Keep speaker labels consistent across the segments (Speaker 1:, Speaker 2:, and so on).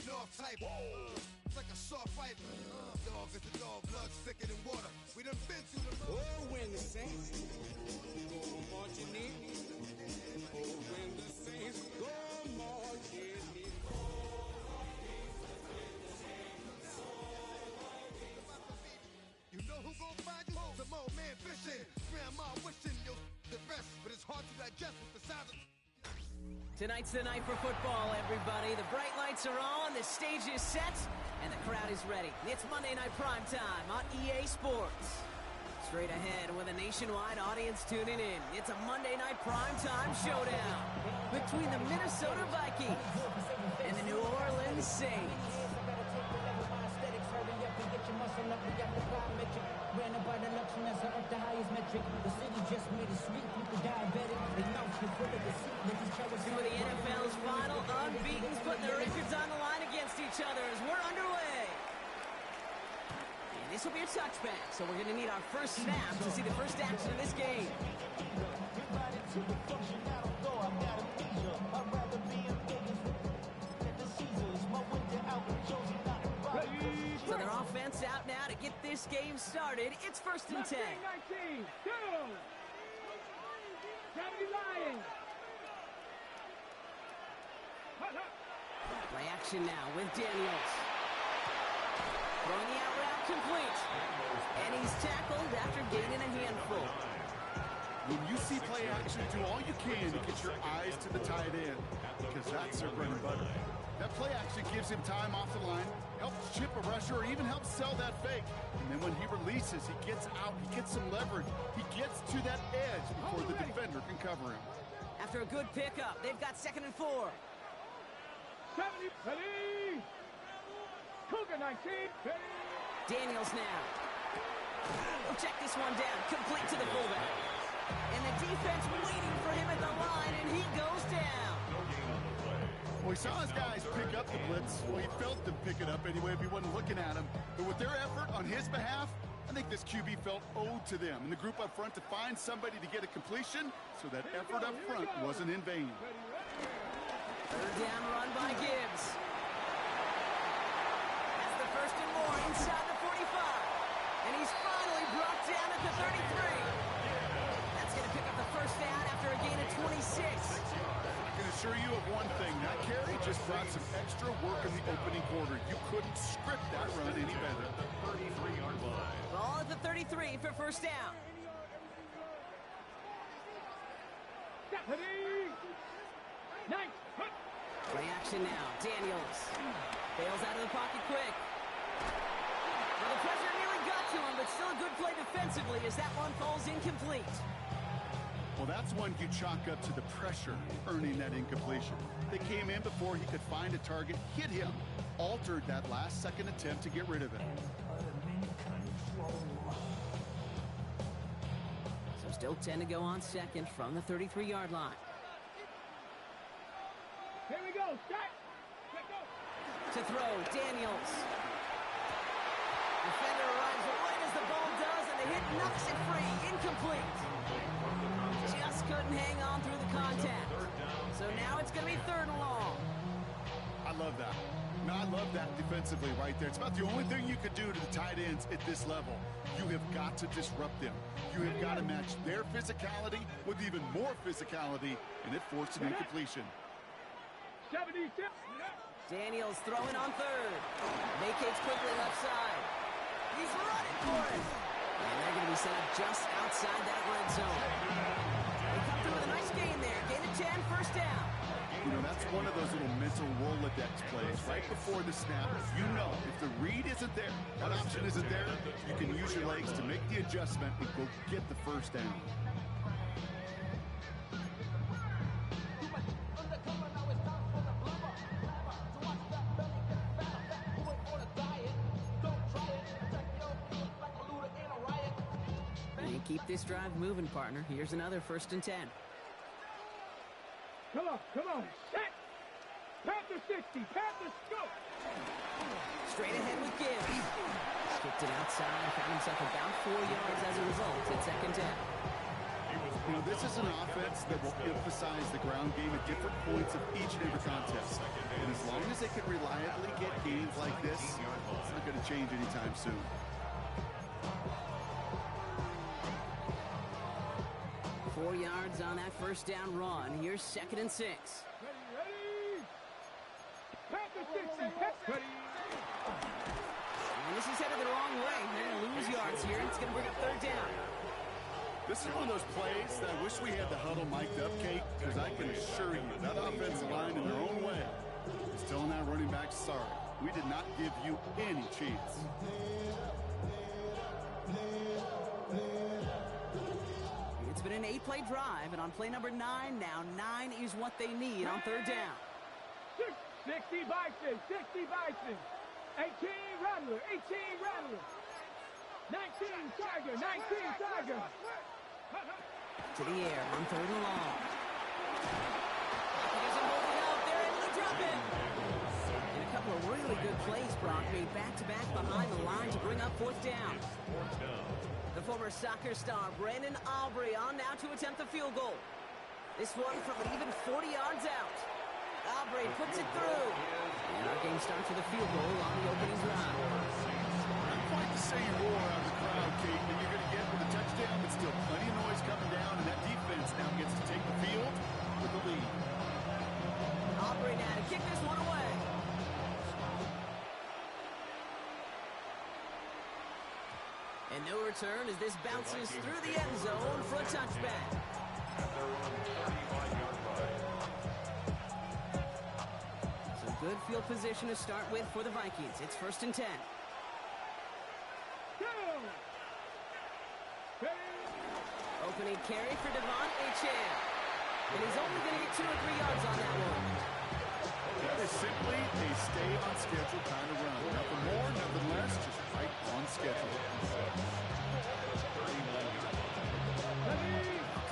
Speaker 1: up-north type. It's like a soft fight. Dog is the dog, blood thicker than water. We done been through the
Speaker 2: Oh, when the Saints go marching in. Oh, when the Saints go marching in.
Speaker 1: You know who gon' find you? Some old man fishing. Grandma wishing you'll the best, but it's hard to digest with the sound of...
Speaker 3: Tonight's the night for football, everybody. The bright lights are on, the stage is set, and the crowd is ready. It's Monday Night Primetime on EA Sports. Straight ahead with a nationwide audience tuning in. It's a Monday Night Primetime showdown between the Minnesota Vikings and the New Orleans Saints. Two of the NFL's final unbeaten's putting their records on the line against each other as we're underway. And this will be a touchback, so we're going to need our first snap to see the first action of this game. So their offense out now to get this game started. It's 1st and 10.
Speaker 4: 19, 2. 70 Lions.
Speaker 3: Play action now with Daniels. Throwing the out route complete. And he's tackled after gaining a handful.
Speaker 5: When you see play action, do all you can to get your eyes to the tight end, because that's their bread and butter. That play action gives him time off the line, helps chip a rusher, or even helps sell that fake. And then when he releases, he gets out, he gets some leverage. He gets to that edge before the defender can cover him.
Speaker 3: After a good pickup, they've got 2nd and 4.
Speaker 4: 70, ready. Cougar 19, ready.
Speaker 3: Daniels now. We'll check this one down, complete to the fullback. And the defense waiting for him at the line, and he goes down.
Speaker 5: Well, he saw his guys pick up the blitz. Well, he felt them pick it up anyway if he wasn't looking at him. But with their effort on his behalf, I think this QB felt owed to them and the group up front to find somebody to get a completion, so that effort up front wasn't in vain.
Speaker 3: 3rd down run by Gibbs. That's the 1st and more inside the 45. And he's finally brought down at the 33. That's going to pick up the 1st down after a gain of 26.
Speaker 5: I can assure you of one thing. That carry just brought some extra work in the opening quarter. You couldn't script that run any better.
Speaker 6: 33-yard line.
Speaker 3: Ball at the 33 for 1st down.
Speaker 4: Deputy. Nice.
Speaker 3: Play action now. Daniels bails out of the pocket quick. Well, the pressure nearly got to him, but still a good play defensively as that one falls incomplete.
Speaker 5: Well, that's one you chalk up to the pressure earning that incompletion. They came in before he could find a target, hit him, altered that last second attempt to get rid of it.
Speaker 3: So still 10 to go on 2nd from the 33-yard line.
Speaker 4: Here we go. Start. Let go.
Speaker 3: To throw, Daniels. Defender arrives right as the ball does, and the hit knocks it free. Incomplete. Just couldn't hang on through the contact. So now it's going to be 3rd and long.
Speaker 5: I love that. No, I love that defensively right there. It's about the only thing you could do to the tight ends at this level. You have got to disrupt them. You have got to match their physicality with even more physicality, and it forced an incompletion.
Speaker 4: 76.
Speaker 3: Daniels throwing on 3rd. Vacates quickly left side. He's running for it. And they're going to be set up just outside that red zone. They come through with a nice gain there. Gain of 10, 1st down.
Speaker 5: You know, that's one of those little mental Rolodex plays right before the snap. You know, if the read isn't there, that option isn't there, you can use your legs to make the adjustment and go get the 1st down.
Speaker 3: Keep this drive moving, partner. Here's another 1st and 10.
Speaker 4: Come on. Set. Panther 60. Panthers go.
Speaker 3: Straight ahead with Gibbs. Skipped it outside. Found himself about 4 yards as a result. It's 2nd down.
Speaker 5: You know, this is an offense that will emphasize the ground game at different points of each and every contest. And as long as they can reliably get gains like this, it's not going to change anytime soon.
Speaker 3: Four yards on that first down run. Here's 2nd and 6.
Speaker 4: Ready? Pass the 60.
Speaker 3: And this is headed the wrong way. They're going to lose yards here. It's going to bring up 3rd down.
Speaker 5: This is one of those plays that I wish we had the huddle mic'd up, Kate, because I can assure you that offensive line in their own way is telling that running back, sorry, we did not give you any chance.
Speaker 3: It's been an 8-play drive, and on play number 9 now, 9 is what they need on 3rd down.
Speaker 4: 60 Bison, 60 Bison. 18 Rattler, 18 Rattler. 19 Tiger, 19 Tiger.
Speaker 3: To the air on 3rd and long. He doesn't hold it out. They're able to drop it. And a couple of really good plays, Brock, made back-to-back behind the line to bring up 4th down. The former soccer star, Brandon Aubrey, on now to attempt the field goal. This one from even 40 yards out. Aubrey puts it through. And our game starts with a field goal on the opening drive.
Speaker 5: Not quite the same roar out of the crowd, Kate, that you're going to get with a touchdown, but still plenty of noise coming down, and that defense now gets to take the field with the lead.
Speaker 3: Aubrey now to kick this one away. And no return as this bounces through the end zone for a touchback. Some good field position to start with for the Vikings. It's 1st and 10. Opening carry for Devon Achane. And he's only going to get 2 or 3 yards on that one.
Speaker 5: That is simply a stay-on-schedule kind of run. Nothing more, nothing less, just right on schedule.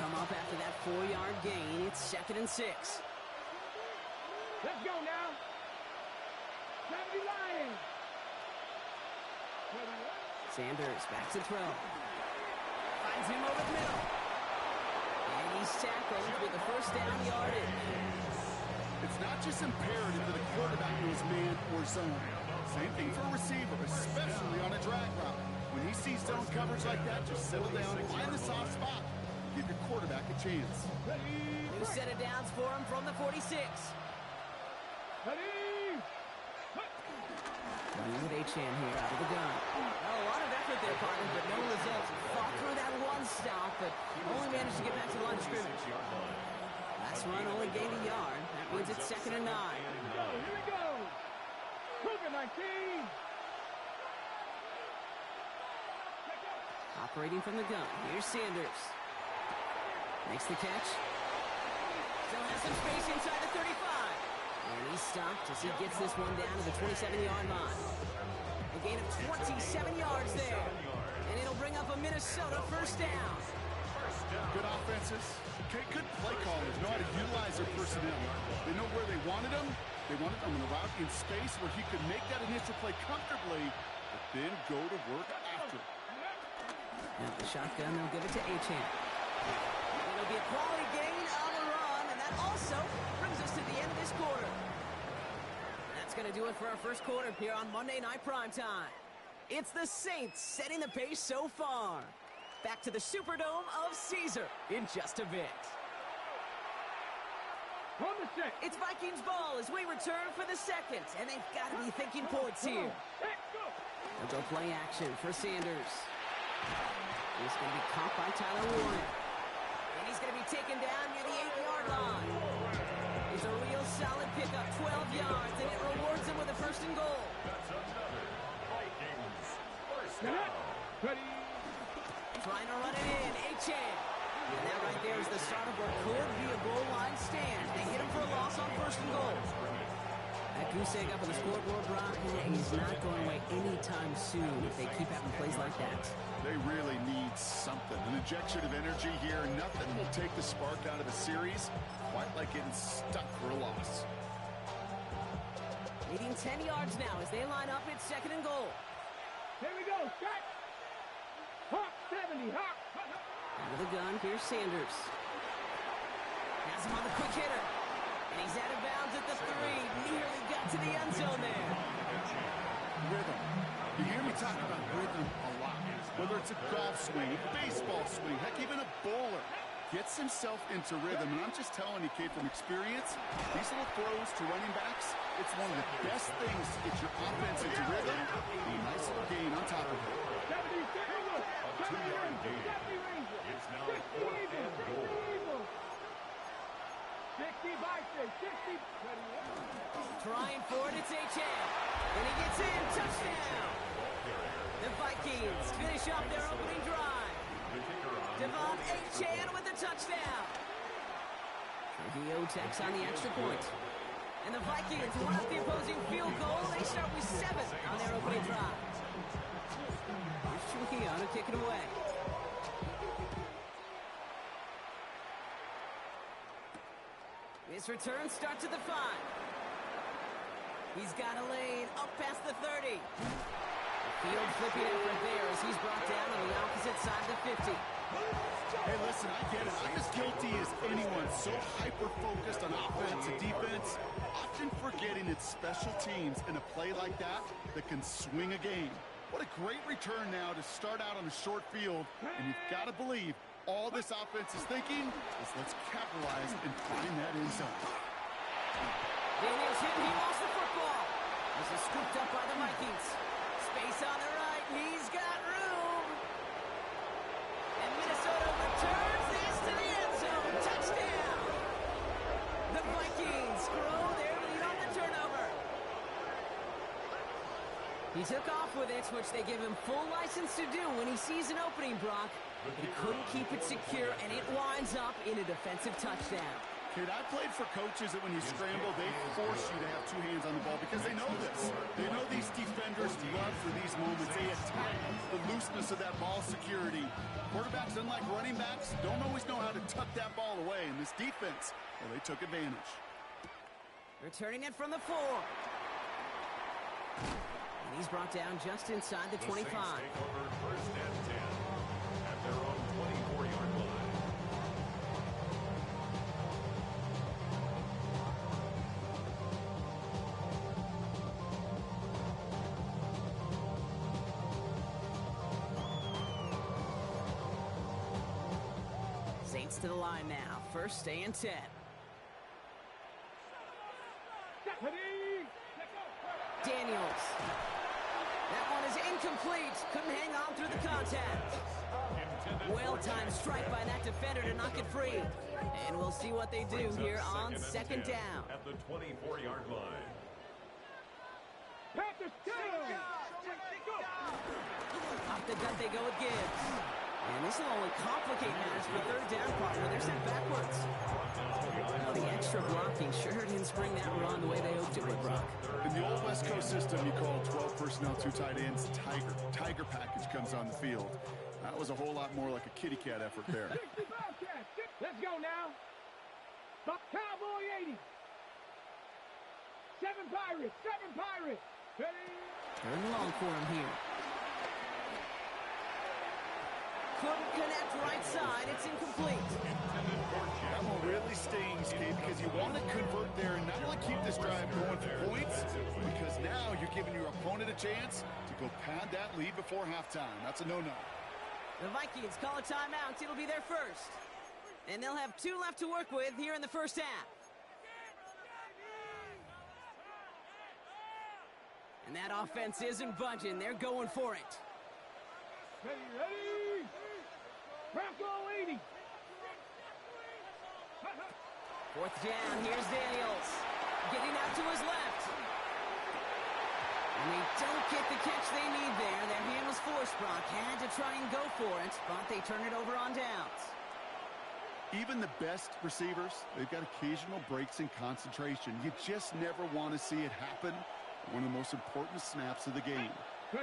Speaker 3: Come up after that 4-yard gain. It's 2nd and 6.
Speaker 4: Let's go now. 70 Lions.
Speaker 3: Sanders back to throw. Finds him over the middle. And he's tackled with the 1st down yardage.
Speaker 5: It's not just imperative that a quarterback knows man or zone. Same thing for a receiver, especially on a drag route. When he sees zone coverage like that, just settle down, find the soft spot, and give your quarterback a chance.
Speaker 3: New set of downs for him from the 46. With Achane here out of the gun. Well, a lot of effort there, partner, but no results. Fought through that one stop, but only managed to get back to line of scrimmage. Last run only gained a yard. That means it's 2nd and 9.
Speaker 4: Here we go. Cougar 19.
Speaker 3: Operating from the gun. Here's Sanders. Makes the catch. Still has some space inside the 35. And he's stopped as he gets this one down to the 27-yard line. A gain of 27 yards there. And it'll bring up a Minnesota 1st down.
Speaker 5: Good offenses. Good play callers know how to utilize their personnel. They know where they wanted them. They wanted them in the route in space where he could make that initial play comfortably, but then go to work after.
Speaker 3: Now the shotgun, they'll give it to Achane. It'll be a quality gain on the run, and that also brings us to the end of this quarter. That's going to do it for our first quarter here on Monday Night Primetime. It's the Saints setting the pace so far. Back to the Superdome of Caesar in just a bit.
Speaker 4: On the set.
Speaker 3: It's Vikings ball as we return for the second, and they've got to be thinking points here. They'll go play action for Sanders. He's going to be caught by Tyler Warner. And he's going to be taken down near the 8-yard line. It's a real solid pickup, 12 yards, and it rewards him with a 1st and goal.
Speaker 4: Ready.
Speaker 3: Trying to run it in, Achane. And that right there is the start of what could be a goal line stand. They hit him for a loss on 1st and goal. That goose egg up on the scoreboard, Brock, is not going away anytime soon if they keep having plays like that.
Speaker 5: They really need something. An injection of energy here. Nothing will take the spark out of a series quite like getting stuck for a loss.
Speaker 3: Leading 10 yards now as they line up at 2nd and goal.
Speaker 4: Here we go. Shot. Hawk 70. Hawk.
Speaker 3: Out of the gun, here's Sanders. Has him on the quick hitter. And he's out of bounds at the 3. Nearly got to the end zone there.
Speaker 5: Rhythm. You hear me talk about rhythm a lot. Whether it's a golf swing, a baseball swing, heck, even a bowler. Gets himself into rhythm, and I'm just telling you, kid, from experience, these little throws to running backs, it's one of the best things to get your offense into rhythm. A nice little gain on top of it.
Speaker 6: 2-yard gain. It's now 4th and goal.
Speaker 4: 60 by 60.
Speaker 3: Trying for it, it's H.A. And he gets in, touchdown! The Vikings finish off their opening drive. Devon H.A. with the touchdown. Trujillo tacks on the extra point. And the Vikings won up the opposing field goal. They start with 7 on their opening drive. Here's Trujillo to kick it away. This return starts at the 5. He's got a lane up past the 30. Field flipping effort there as he's brought down on the opposite side of the 50.
Speaker 5: Hey, listen, I get it. I'm as guilty as anyone. So hyper-focused on offense and defense, often forgetting it's special teams in a play like that can swing a game. What a great return now to start out on a short field, and you've got to believe all this offense is thinking is let's capitalize and find that end zone.
Speaker 3: Daniels hit, he lost the football. This is scooped up by the Vikings. Space on the right, he's got room. And Minnesota returns this to the end zone. Touchdown! The Vikings grow their lead on the turnover. He took off with it, which they give him full license to do when he sees an opening, Brock. But he couldn't keep it secure, and it winds up in a defensive touchdown.
Speaker 5: Kid, I played for coaches that when you scramble, they force you to have 2 hands on the ball because they know this. They know these defenders love for these moments. They attack the looseness of that ball security. Quarterbacks, unlike running backs, don't always know how to tuck that ball away. And this defense, well, they took advantage.
Speaker 3: Returning it from the 4. And he's brought down just inside the 25.
Speaker 6: Saints take over 1st and 10 at their own 24-yard line.
Speaker 3: Saints to the line now. 1st and 10. Daniels. That one is incomplete. Couldn't hang on through the contact. Well-timed strike by that defender to knock it free. And we'll see what they do here on 2nd down.
Speaker 6: At the 24-yard line.
Speaker 3: Off the gut they go with Gibbs. And this will only complicate matters for 3rd down partner. They're sent backwards. Now the extra blocking sure didn't spring that run the way they hoped it would, Brock.
Speaker 5: In the old West Coast system, you call 12 personnel, 2 tight ends, Tiger. Tiger package comes on the field. That was a whole lot more like a kitty cat effort there.
Speaker 4: Let's go now. Cowboy 80. 7 Pirates. 7 Pirates. Ready?
Speaker 3: 3rd and long for him here. Couldn't connect right side. It's incomplete.
Speaker 5: That one really stings, Kate, because you want to convert there and not only keep this drive going for points, because now you're giving your opponent a chance to go pad that lead before halftime. That's a no-no.
Speaker 3: The Vikings call a timeout. It'll be their first. And they'll have 2 left to work with here in the 1st half. And that offense isn't budging. They're going for it.
Speaker 4: Ready? Bronco 80.
Speaker 3: 4th down, here's Daniels. Getting out to his left. And they don't get the catch they need there. Their hand was forced, Brock. Had to try and go for it, but they turn it over on downs.
Speaker 5: Even the best receivers, they've got occasional breaks in concentration. You just never want to see it happen. One of the most important snaps of the game.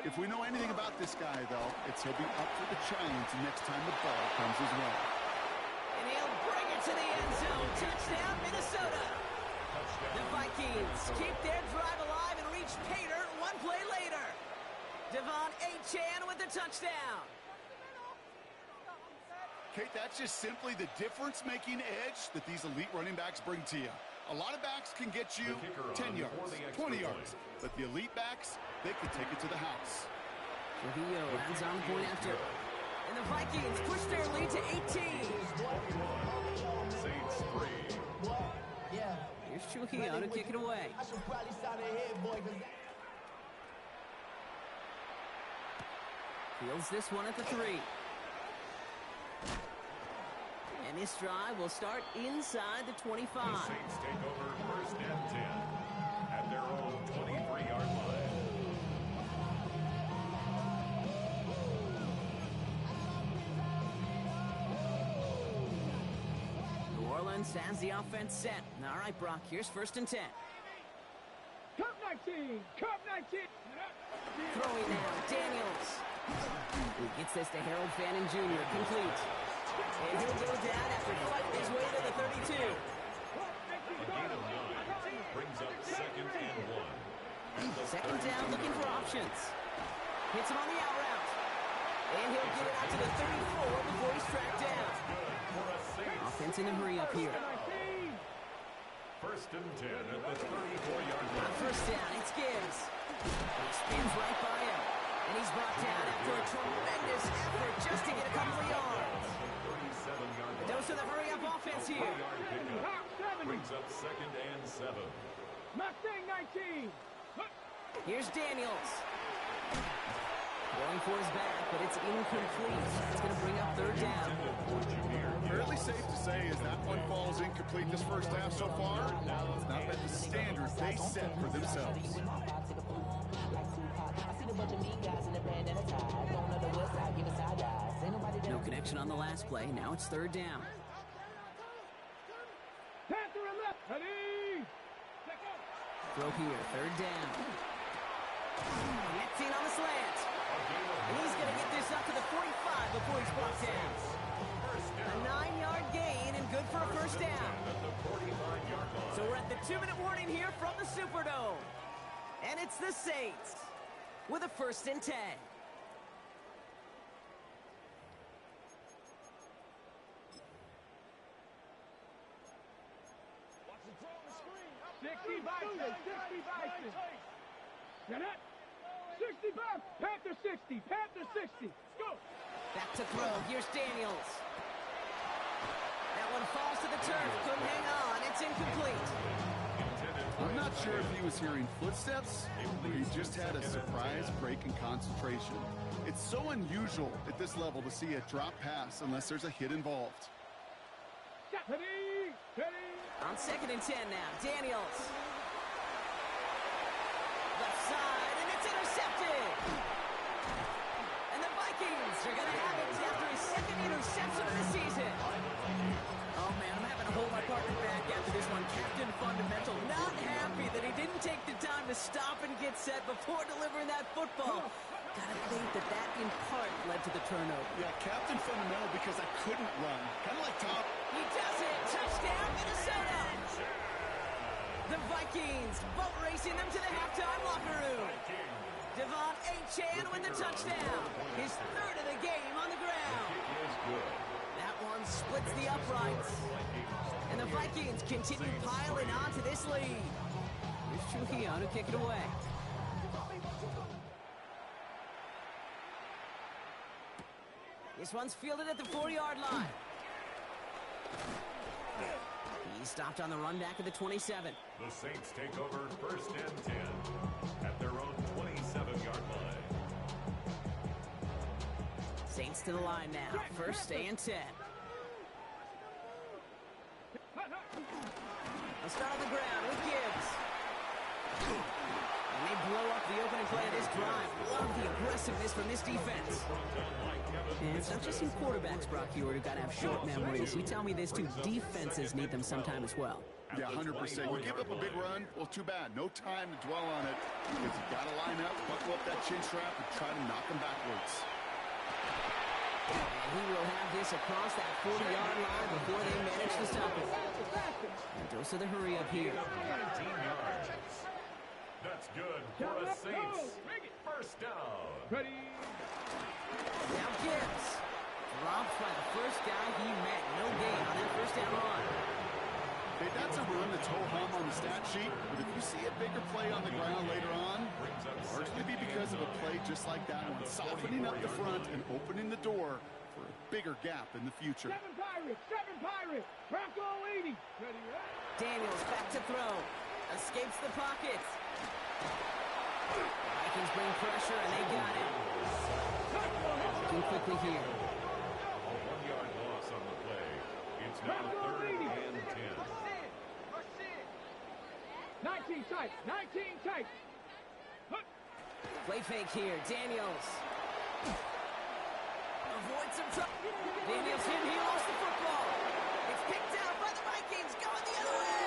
Speaker 5: If we know anything about this guy, though, it's he'll be up for the challenge next time the ball comes his way.
Speaker 3: And he'll bring it to the end zone. Touchdown, Minnesota. The Vikings keep their drive alive and reach Pater 1 play later. Devon H. with the touchdown.
Speaker 5: Kate, that's just simply the difference-making edge that these elite running backs bring to you. A lot of backs can get you 10 yards, 20 yards, but the elite backs, they can take it to the house.
Speaker 3: Trujillo adds on point after. And the Vikings push their lead to 18.
Speaker 6: Saints 3.
Speaker 3: Here's Trujillo to kick it away. Fields this one at the 3. And this drive will start inside the 25.
Speaker 6: The Saints take over first and 10 at their own 23-yard line.
Speaker 3: New Orleans has the offense set. All right, Brock, here's first and 10.
Speaker 4: Cup 19. Cup 19.
Speaker 3: Throwing now, Daniels. He gets this to Harold Fannin Jr. Complete. And he'll go down after fighting his way to the 32.
Speaker 6: A gain of 9 brings up second and 1.
Speaker 3: Second down, looking for options. Hits him on the out route. And he'll get it out to the 34 before he's tracked down. Offense in a hurry up here.
Speaker 6: First and 10 at the 34-yard line.
Speaker 3: First down, it's Gibbs. He spins right by him. And he's brought down after a tremendous effort just to get a couple of yards. Dose of the hurry-up offense here.
Speaker 6: Brings up second and 7.
Speaker 4: Mustang 19.
Speaker 3: Here's Daniels. Going for his back, but it's incomplete. It's going to bring up third down.
Speaker 5: Fairly safe to say as that one falls incomplete this first half so far. It's not met the standards they set for themselves.
Speaker 3: No connection on the last play. Now it's third down.
Speaker 4: Panther left. Ready.
Speaker 3: Throw here, third down. Connecting on the slant. And he's going to get this up to the 45 before he's brought down. A 9-yard gain and good for a first down. So we're at the 2-minute warning here from the Superdome. And it's the Saints with a first and 10.
Speaker 4: 60 Bison. 60 Bison. Get it? 65. Panther 60. Panther 60. Go.
Speaker 3: Back to throw. Here's Daniels. That one falls to the turf. Couldn't hang on. It's incomplete.
Speaker 5: I'm not sure if he was hearing footsteps or he just had a surprise break in concentration. It's so unusual at this level to see a drop pass unless there's a hit involved.
Speaker 4: Ready. Ready.
Speaker 3: On second and 10 now. Daniels. Left side, and it's intercepted. And the Vikings are going to have it after his second interception of the season. Oh, man, I'm having to hold my partner back after this one. Captain Fundamental not happy that he didn't take the time to stop and get set before delivering that football. Gotta think that in part led to the turnover.
Speaker 5: Yeah, Captain Fundamental because I couldn't run. Kind of like Tom.
Speaker 3: He does it! Touchdown, Minnesota! The Vikings boat racing them to the halftime locker room. Devon Achane with the touchdown. His third of the game on the ground. That one splits the uprights. And the Vikings continue piling on to this lead. Here's Trujillo to kick it away. This one's fielded at the 4-yard line. He stopped on the run back at the 27.
Speaker 6: The Saints take over first and 10 at their own 27-yard line.
Speaker 3: Saints to the line now. First and 10. They'll start on the ground with Gibbs. And they blow up the opening play of this drive. Love the aggressiveness from this defense. And it's not just in quarterbacks, Brock, who got to have short memories. You tell me this too. Defenses need them sometime as well.
Speaker 5: Yeah, 100%. You give up a big run, well, too bad. No time to dwell on it because you got to line up, buckle up that chin strap, and try to knock them backwards.
Speaker 3: And he will have this across that 40-yard line before they manage to stop it. And dose of the hurry up here.
Speaker 6: 19 yards. That's good for the Saints. First down.
Speaker 4: Ready.
Speaker 3: Now Gibbs drops by the first guy he met. No gain on that first down run.
Speaker 5: Okay, that's a run that's ho-hum on the stat sheet, but if you see a bigger play on the ground later on, it'll largely be because of a play just like that one, softening up the front and opening the door for a bigger gap in the future.
Speaker 4: Seven Pirates, Bronco 80. Ready, right?
Speaker 3: Daniels back to throw. Escapes the pocket. Vikings bring pressure, and they got it. Looking quickly here.
Speaker 6: A 1-yard loss on the play. It's now 3rd and 10.
Speaker 4: 19 tight.
Speaker 3: Play fake here. Daniels. Avoid some trouble. Daniels hit. He lost the football. It's picked out by the Vikings. Going the other way.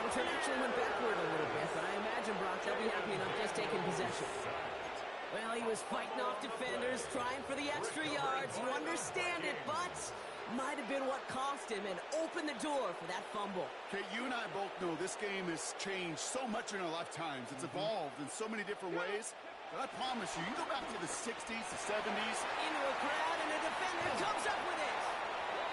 Speaker 3: Return actually went backward a little bit, but I imagine, Brock, they'll be happy enough just taking possession. Well, he was fighting off defenders, trying for the extra yards. You understand it, but might have been what cost him and opened the door for that fumble.
Speaker 5: Okay, you and I both know this game has changed so much in our lifetimes. It's evolved in so many different ways. But I promise you, you go back to the 60s, the 70s.
Speaker 3: Into a crowd, and a defender comes up with it.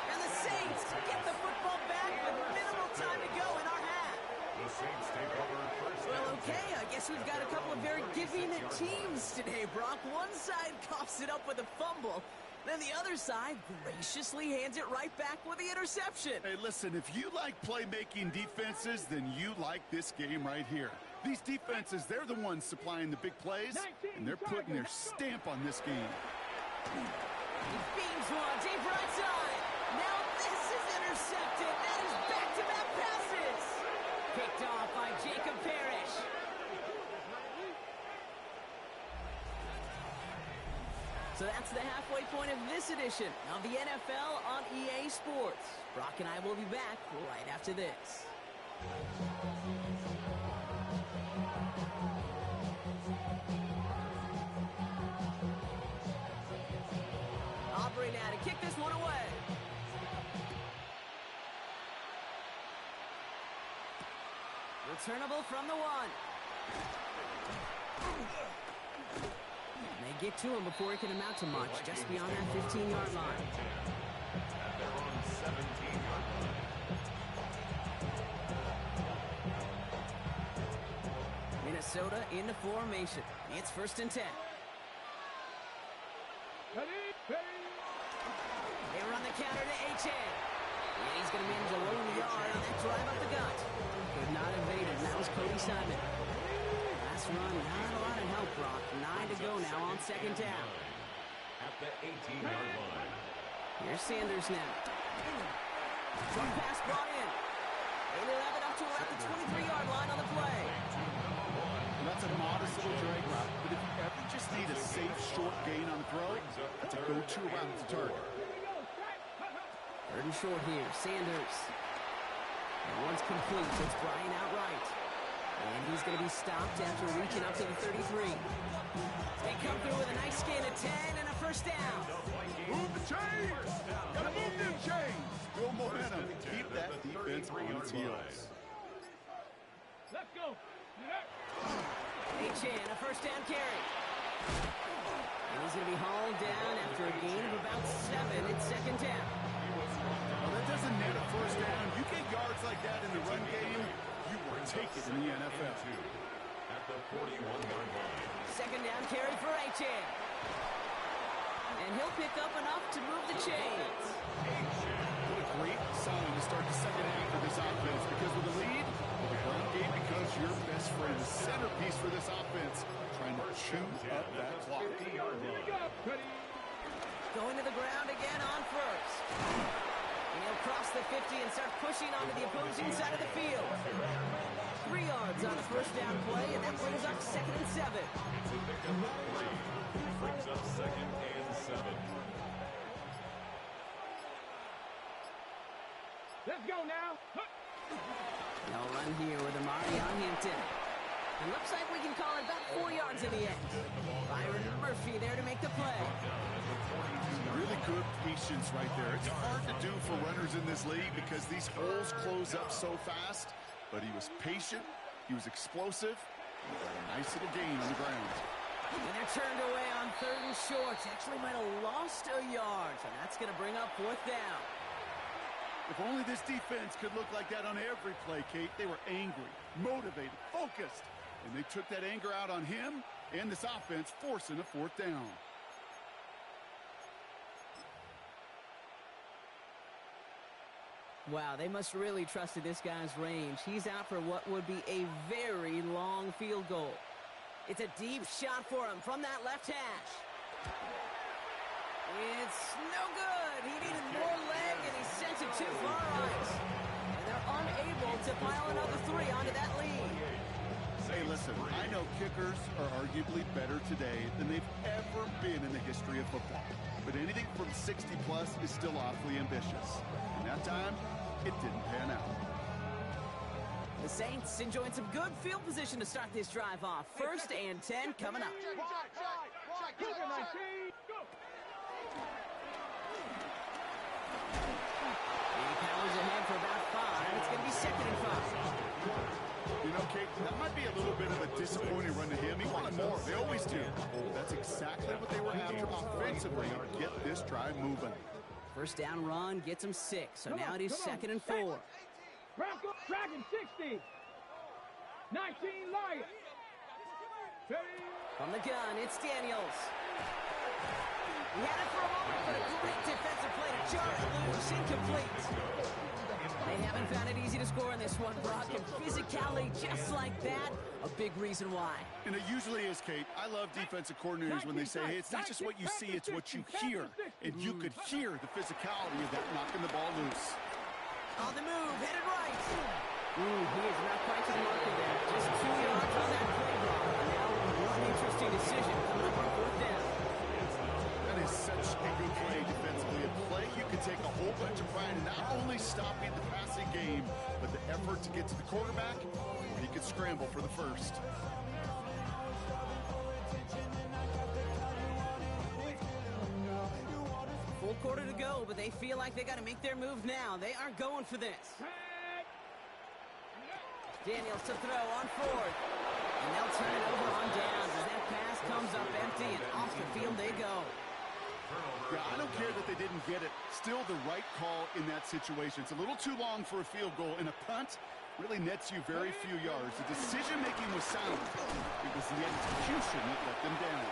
Speaker 3: And the Saints get the football back with minimal time to go in our half.
Speaker 6: The Saints take over first.
Speaker 3: Well, okay, I guess we've got a couple of very giving teams today, Brock. One side coughs it up with a fumble. Then the other side graciously hands it right back with the interception.
Speaker 5: Hey, listen, if you like playmaking defenses, then you like this game right here. These defenses, they're the ones supplying the big plays, and they're putting their stamp on this game.
Speaker 3: He beams one, deep right side. Now this is intercepted. That is back-to-back passes. Picked off by Jacob Parrish. So that's the halfway point of this edition of the NFL on EA Sports. Brock and I will be back right after this. Aubrey now to kick this one away. Returnable from the 1. They get to him before he can amount to much, just beyond that 15-yard line.
Speaker 6: They're on 17-yard line.
Speaker 3: Minnesota into formation. It's 1st and 10. They run the counter to H.A. And he's going to manage a lone yard on that drive up the gut. Could not evade it, and that was Cody Simon. Last run, not a lot of help, Brock. 9 to go now on 2nd down.
Speaker 6: At the 18-yard line.
Speaker 3: Here's Sanders now. One pass brought in. They will have it up to about the 23-yard line on the play.
Speaker 5: And that's a modest little drag route, but if you ever just need a safe, short gain on the throw, that's a go-to route to target.
Speaker 3: 3rd and short here, Sanders. And once complete, it's Brian outright. And he's going to be stopped after reaching up to the 33. They come through with a nice gain of 10 and a 1st down.
Speaker 5: Move the chains! Gotta move them chains! Build momentum. Keep that defense on its heels.
Speaker 4: Let's go.
Speaker 3: H.A. a 1st down carry. And he's going to be hauled down after a gain of about 7 at 2nd down.
Speaker 5: Well, that doesn't net a 1st down. You get yards like that in the run game, you will take it in the NFL.
Speaker 6: At the 41-yard line.
Speaker 3: 2nd down carry for H.A. And he'll pick up enough to move the chains.
Speaker 5: What a great sign to start the 2nd half for this offense, because with the lead, the run game becomes your best friend, the centerpiece for this offense, trying to chew up that clock.
Speaker 3: Going to the ground again on 1st. And he'll cross the 50 and start pushing onto the opposing side of the field. 3 yards on the 1st down play, and that brings up 2nd and 7.
Speaker 6: Brings up 2nd and 7.
Speaker 4: Let's go now.
Speaker 3: No run here with Amari on Hampton. It looks like we can call it about 4 yards in the end. Byron Murphy there to make the play.
Speaker 5: Really good patience right there. It's hard to do for runners in this league because these holes close up so fast. But he was patient, he was explosive, he got a nice little gain on the ground.
Speaker 3: And they're turned away on 3rd and short. Actually might have lost a yard, so that's going to bring up 4th down.
Speaker 5: If only this defense could look like that on every play, Kate. They were angry, motivated, focused, and they took that anger out on him and this offense, forcing a 4th down.
Speaker 3: Wow, they must really trusted this guy's range. He's out for what would be a very long field goal. It's a deep shot for him from that left hash. It's no good. He needed more leg, and he sent it too far right. And they're unable to pile another 3 onto that lead.
Speaker 5: Hey, listen, I know kickers are arguably better today than they've ever been in the history of football. But anything from 60-plus is still awfully ambitious. And that time, it didn't pan out.
Speaker 3: The Saints enjoying some good field position to start this drive off. 1st and 10 coming up. He powers ahead for about 5. It's going to be 2nd and 5.
Speaker 5: You know, Kate, that might be a little bit of a disappointing run to him. He wanted more. They always do. That's exactly what they were after offensively to get this drive moving.
Speaker 3: 1st down run gets him 6. So now it is 2nd and 4.
Speaker 4: Broncos tracking 60. 19 Lions.
Speaker 3: From the gun, it's Daniels. He had it for a moment, but a great defensive play to jar it loose. Incomplete. They haven't found it easy to score in this one, Brock, and physicality just like that, a big reason why.
Speaker 5: And it usually is, Kate. I love defensive coordinators when they say, hey, it's not just what you see, it's what you hear. And you could hear the physicality of that knocking the ball loose.
Speaker 3: On the move, headed right. He is not quite to the marker there. Just 2 yards on that play block. Now, one interesting decision coming up on 4th down.
Speaker 5: That is such a good play defensively. A play you can take a whole bunch of pride in not only stopping the passing game, but the effort to get to the quarterback where he could scramble for the 1st.
Speaker 3: Full quarter to go, but they feel like they got to make their move now. They are going for this. Daniels to throw on 4th. And they'll turn it over on downs as that pass comes up empty, and off the field they go.
Speaker 5: Yeah, I don't care that they didn't get it. Still the right call in that situation. It's a little too long for a field goal, and a punt really nets you very few yards. The decision-making was sound. It was the execution that let them down.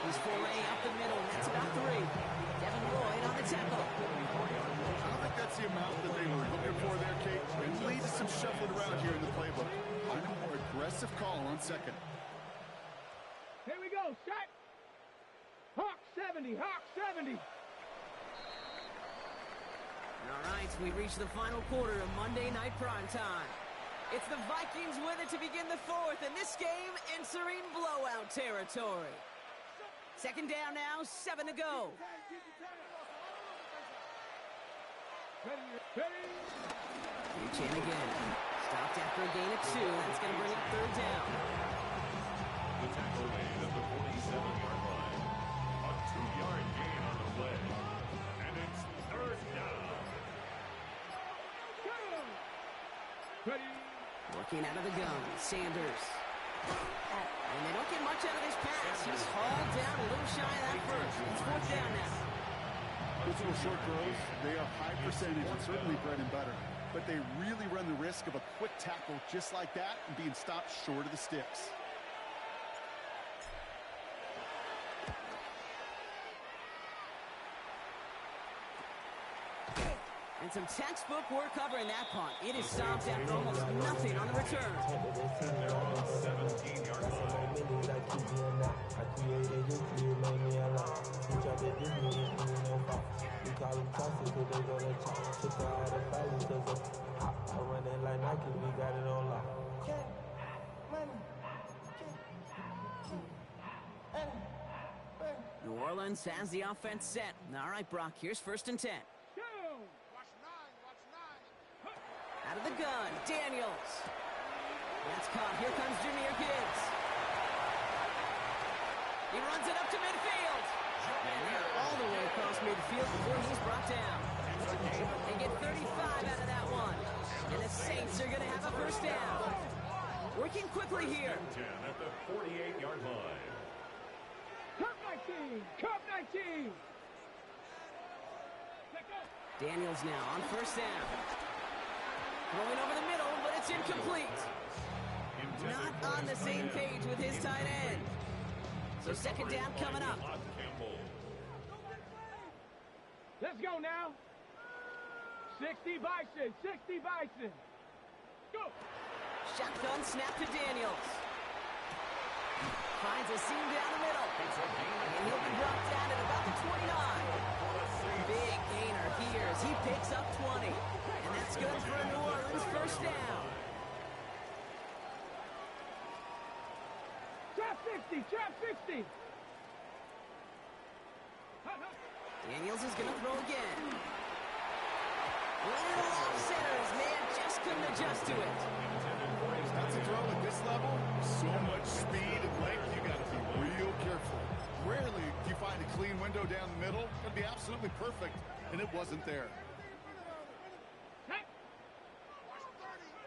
Speaker 3: His foray up the middle, and that's about 3. Devin Lloyd on the tackle.
Speaker 5: I don't think that's the amount that they were looking for there, Kate. It leads to some shuffling around here in the playbook. Find a more aggressive call on 2nd.
Speaker 4: Here we go, set. Hawk 70, Hawk 70.
Speaker 3: All right, we reach the final quarter of Monday Night Primetime. It's the Vikings with it to begin the 4th, and this game entering blowout territory. 2nd down now, 7 to go. Reach in again. Stopped after a gain of 2. That's going to bring up 3rd down.
Speaker 6: The tackle made at the 47-yard line. A 2-yard gain on the play. And it's 3rd down.
Speaker 3: Working out of the gun, Sanders. And they don't get much out of this pass. He's hauled down a little shy of that 1st. It's 4th down now.
Speaker 5: Those little short throws, they are high percentage and certainly bread and butter. But they really run the risk of a quick tackle just like that and being stopped short of the sticks.
Speaker 3: And some textbook work covering that punt. It is stopped after almost nothing on the return.
Speaker 6: 17-yard line.
Speaker 3: New Orleans has the offense set. All right, Brock, here's 1st and 10. Out of the gun, Daniels. That's caught. Here comes Jahmyr Gibbs. He runs it up to midfield. And they're all the way across midfield before he's brought down. They get 35 out of that one. And the Saints are going to have a 1st down. Working quickly here.
Speaker 6: 10 at the 48-yard line.
Speaker 4: Cup 19.
Speaker 3: Daniels now on first down. Throwing over the middle, but it's incomplete. Not on the same page with his tight end. So second down coming up.
Speaker 4: Let's go now. 60 Bison, 60 Bison. Go.
Speaker 3: Shotgun snap to Daniels. Finds a seam down the middle. And he'll be brought down at about the 29. Big gainer here as he picks up 20. And that's good for a New Orleans first down.
Speaker 4: Trap 60, trap 60.
Speaker 3: Daniels is going to throw again. Little off center. His man just couldn't adjust to it.
Speaker 5: That's a throw at this level. So much speed and length, you got to be real careful. Rarely do you find a clean window down the middle. Got to be absolutely perfect, and it wasn't there.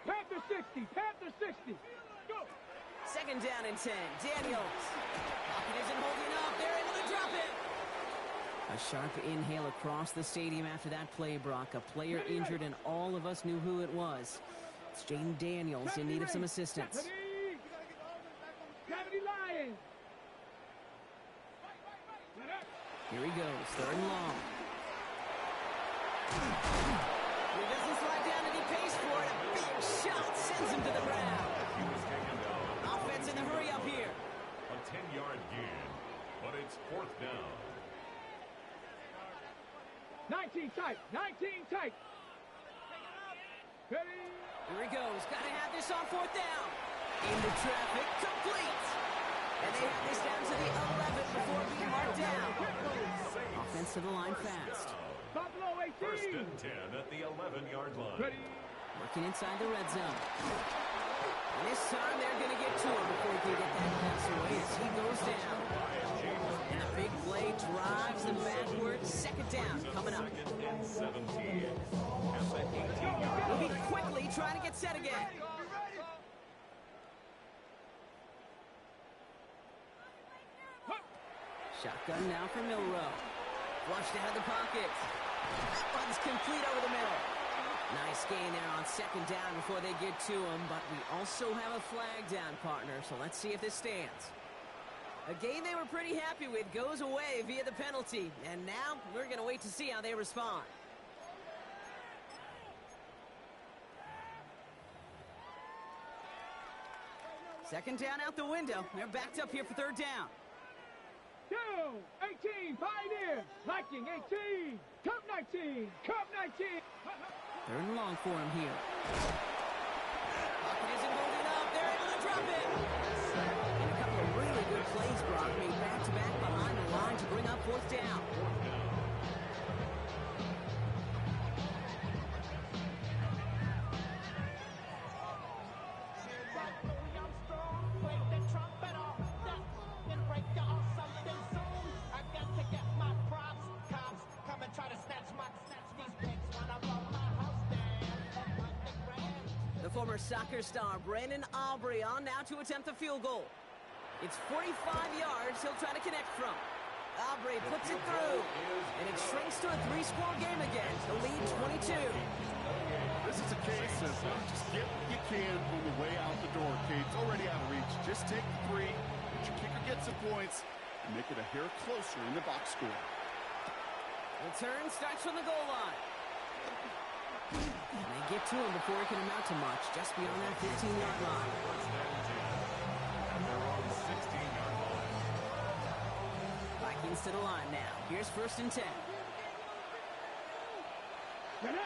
Speaker 4: Panther 60, Panther 60. Go.
Speaker 3: Second down and 10. Daniels. Pocket isn't holding up. They're able to drop it. A sharp inhale across the stadium after that play, Brock. A player injured, and all of us knew who it was. It's Jaden Daniels in need of some assistance.
Speaker 4: Gravity Lions.
Speaker 3: Here he goes, third and long. He doesn't slide down and he pays for it. A big shot sends him to the ground. Offense in the hurry up here.
Speaker 6: A 10-yard gain, but it's fourth down.
Speaker 4: 19 tight, 19 tight. Ready?
Speaker 3: Here he goes. Got to have this on fourth down. Into traffic, complete. And they have this down to the 11 before being marked down. Offense to the line fast.
Speaker 4: Buffalo 18.
Speaker 6: First and 10 at the 11-yard line.
Speaker 4: Ready?
Speaker 3: Working inside the red zone. And this time they're going to get to him before he can get that pass away as he goes down. And a big play drives them backwards. Second down coming up.
Speaker 6: Second and 17 at the 18-yard
Speaker 3: Moving
Speaker 6: line.
Speaker 3: quickly, trying to get set again. Shotgun now for Milrow. Flushed out of the pocket. That one's complete over the middle. Nice gain there on second down before they get to him, but we also have a flag down, partner, so let's see if this stands. A game they were pretty happy with goes away via the penalty, and now we're going to wait to see how they respond. Second down out the window. They're backed up here for third down.
Speaker 4: 2, 18, Pioneer. Viking 18. Cup 19. Cup 19.
Speaker 3: Third and long for him here. Pocket isn't holding up. They're able to drop it. And a couple of really good plays, Brock, made back-to-back behind the line to bring up fourth down. The former soccer star Brandon Aubrey on now to attempt the field goal. It's 45 yards he'll try to connect from. Aubrey puts it through, and it shrinks to a 3-score game again. The lead 22.
Speaker 5: This is a case of just get what you can on the way out the door, Kate. It's already out of reach. Just take the 3, let your kicker get some points, and make it a hair closer in the box score.
Speaker 3: Return starts from the goal line. And they get to him before he can amount to much, just beyond that 15-yard line.
Speaker 6: And they're on 16-yard line.
Speaker 3: Vikings to the line now. Here's first and 10. They'll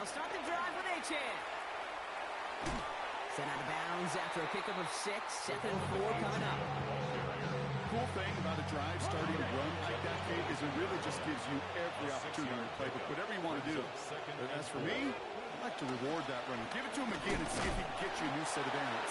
Speaker 3: start the drive with Achan. Sent out of bounds after a pickup of 6. Second and 4 coming up.
Speaker 5: Cool thing about a drive starting a run like that, Kate, is it really just gives you every opportunity to play with whatever you want to do. But as for me, I'd like to reward that runner. Give it to him again and see if he can get you a new set of downs.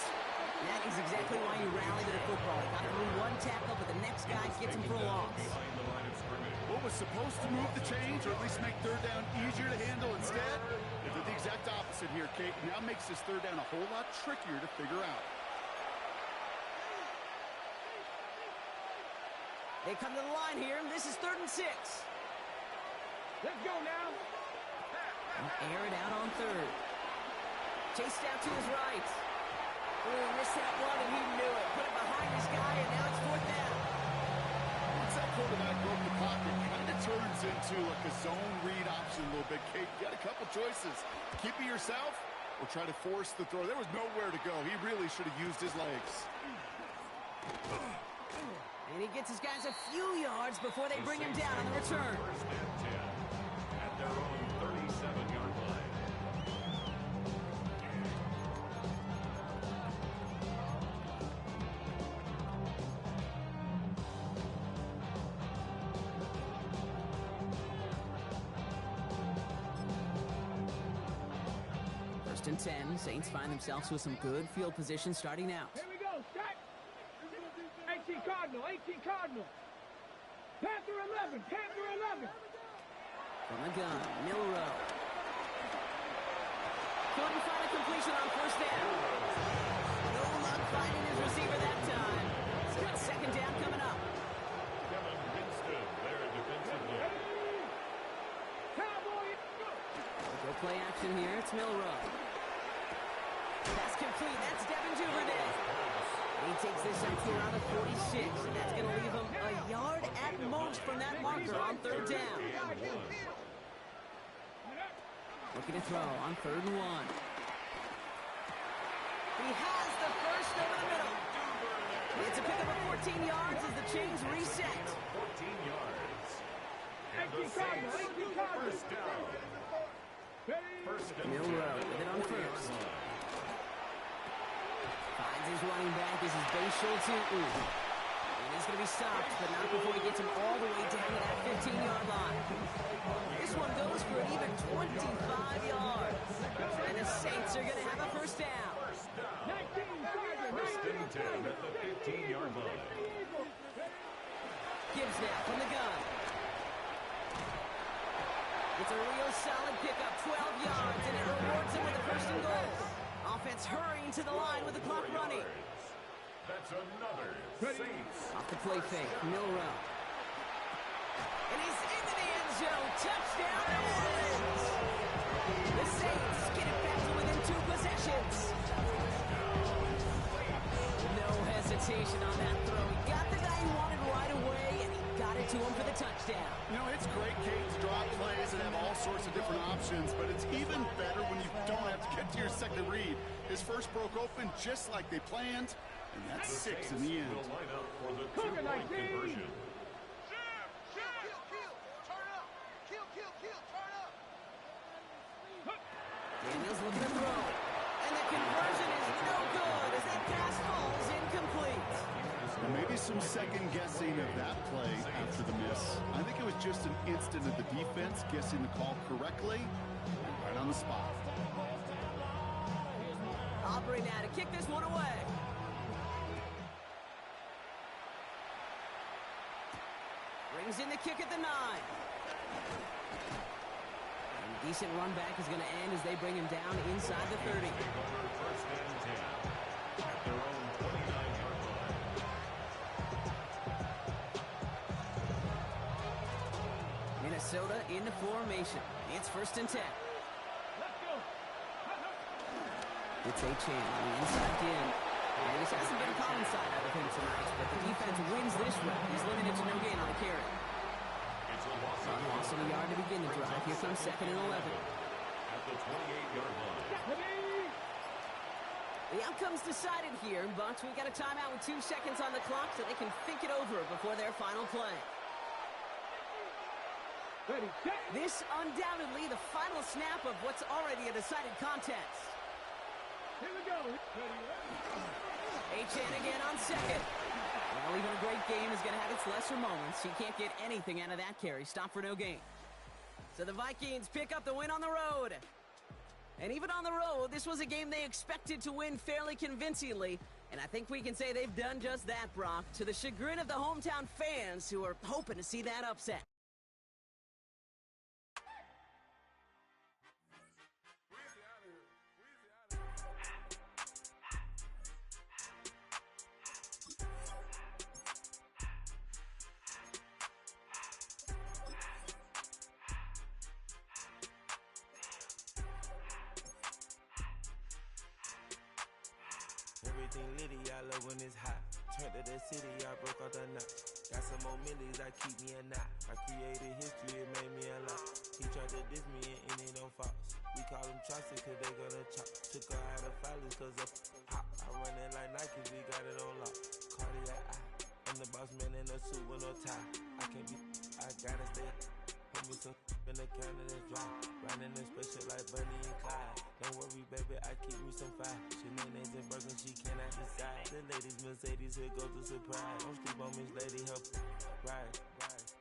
Speaker 3: That is exactly why you rally to the football. Got through one tackle, but the next guy gets him for a loss.
Speaker 6: Behind the line of scrimmage.
Speaker 5: What was supposed to move the chains, or at least make third down easier to handle instead, it did the exact opposite here, Kate. Now makes this third down a whole lot trickier to figure out.
Speaker 3: They come to the line here, and this is 3rd and 6.
Speaker 4: Let's go now.
Speaker 3: They'll air it out on 3rd. Chased out to his right. Oh, missed that one, and he knew it. Put it behind his guy, and now it's 4th down.
Speaker 5: Once that quarterback broke the pocket, it kind of turns into like a zone read option a little bit. Kate, you got a couple choices. Keep it yourself or try to force the throw. There was nowhere to go. He really should have used his legs.
Speaker 3: And he gets his guys a few yards before they bring him down on the return.
Speaker 6: 1st and 10 at their own 37-yard line.
Speaker 3: First and 10, Saints find themselves with some good field position starting out.
Speaker 4: Here we go, set. 18 Cardinal, 18 Cardinal. Panther 11, Panther 11.
Speaker 3: From the gun, Milrow. Couldn't find a completion on 1st down. No luck finding his receiver that time. So it's 2nd down coming up.
Speaker 6: Kevin Winston, their defensive line.
Speaker 4: Cowboy, go.
Speaker 3: Go play action here. It's Milrow. Pass complete. That's Devin Duvernay. He takes this up to around the 46, and that's going to leave him a yard at most from that marker on 3rd down. Looking to throw on 3rd and 1. He has the first over the middle. It's a pickup of 14 yards as the chains reset.
Speaker 6: 14 yards. And the
Speaker 4: 18 Cardinal,
Speaker 6: Saints,
Speaker 4: 18 Cardinal.
Speaker 6: 1st down.
Speaker 4: Ready?
Speaker 6: 1st and 10
Speaker 3: Milrow
Speaker 6: at
Speaker 3: with it
Speaker 6: the
Speaker 3: on
Speaker 6: 40-yard
Speaker 3: first.
Speaker 6: line.
Speaker 3: Finds his running back. This is Bay Schultz. And he's going to be stopped, but not before he gets him all the way down to that 15-yard line. This one goes for an even 25 yards. And the Saints are going to have a 1st down.
Speaker 4: 19 Cardinal,
Speaker 6: 1st
Speaker 4: 19
Speaker 6: and 10 at the 15-yard line.
Speaker 3: Gibbs now from the gun. It's a real solid pickup, 12 yards, and it rewards him with a 1st and goal. Offense hurrying to the line with the clock running.
Speaker 6: That's another Saints.
Speaker 3: Off the play fake, Milrow. And he's into the end zone. Touchdown, New Orleans. The Saints get it back to within 2 possessions. No hesitation on that throw. He got the guy he wanted right away, and he got it to him for the touchdown.
Speaker 5: You know, it's great, Kate, to drop plays and have all sorts of different options, but it's even better when you don't have to get to your second read. His first broke open just like they planned, and that's 6 in the end.
Speaker 6: Will line up for the 2-point conversion.
Speaker 3: Daniels looking to throw. And the conversion is no good as that pass falls incomplete.
Speaker 5: And maybe some second guessing of that play after the miss. I think it was just an instant of the defense guessing the call correctly and right on the spot.
Speaker 3: Aubrey now to kick this one away. Brings in the kick at the 9. And a decent run back is going to end as they bring him down inside the 30.
Speaker 6: Take over 1st and 10 at their own 29-yard line.
Speaker 3: Minnesota into formation. It's 1st and 10.
Speaker 4: Let's go.
Speaker 3: It's A-Chain on the inside in. And this hasn't been a common side out of him tonight, but the defense wins this round. He's limited to no gain on the carry.
Speaker 6: It's a loss
Speaker 3: On loss of a yard to begin the drive. Here comes 2nd and 11.
Speaker 6: at the 28-yard line.
Speaker 3: The outcome's decided here, Bucks. We've got a timeout with 2 seconds on the clock so they can think it over before their final play.
Speaker 4: Ready, set.
Speaker 3: This undoubtedly the final snap of what's already a decided contest.
Speaker 4: Here we go. Ready,
Speaker 3: H.N. again on 2nd. Well, even a great game is going to have its lesser moments. He can't get anything out of that carry. Stop for no gain. So the Vikings pick up the win on the road. And even on the road, this was a game they expected to win fairly convincingly. And I think we can say they've done just that, Brock, to the chagrin of the hometown fans who are hoping to see that upset.
Speaker 7: Everything litty, I love when it's hot. Turned to the city, I broke out the knot. Got some more millies, I keep me a knot. I created history, it made me a lot. He tried to diss me and it don't false. We call them chopsticks cause they gonna chop. Took her out of filers cause of hop. I run it like Nike, we got it on lock. Cardiac eye. I'm the boss man in a suit with no tie. I can't be, I gotta stay. Put me some in the counter that's dry. Riding in special like Bunny and Clyde. Don't worry, baby, I keep me some fire. Shenanigans and Birkin, she cannot decide. The ladies, Mercedes, here goes the surprise. Don't sleep on Miss Lady, help ride.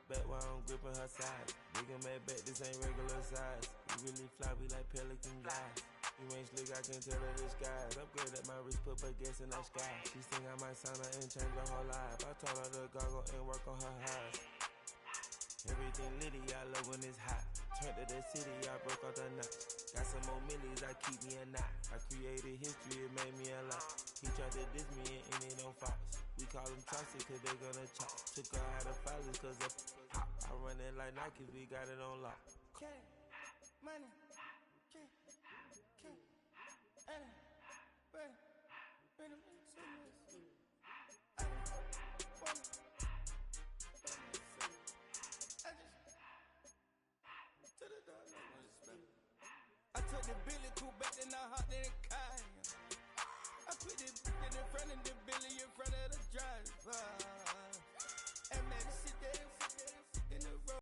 Speaker 7: Bet while I'm gripping her side. Big and mad bet, this ain't regular size. We really fly, we like pelican guys. You ain't slick, I can tell her the skies. Upgrade at my wrist, put baguettes in the sky. She think I might sign her and change her whole life. I told her to goggle and work on her eyes. Everything litty, I love when it's hot. Turned to the city, I broke out the knot. Got some more millies, I keep me a knot. I created history, it made me a lot. He tried to diss me and it don't false. We call them chopsticks cause they gonna chop. Took her out of filers cause of hop. I run it like Nike, we got it on lock.
Speaker 8: Cash, money, cash, Anna, Brandon, I took the Billy cool back then I hopped in the car. I put the in front of the Billy in front of the driver. And man, sit there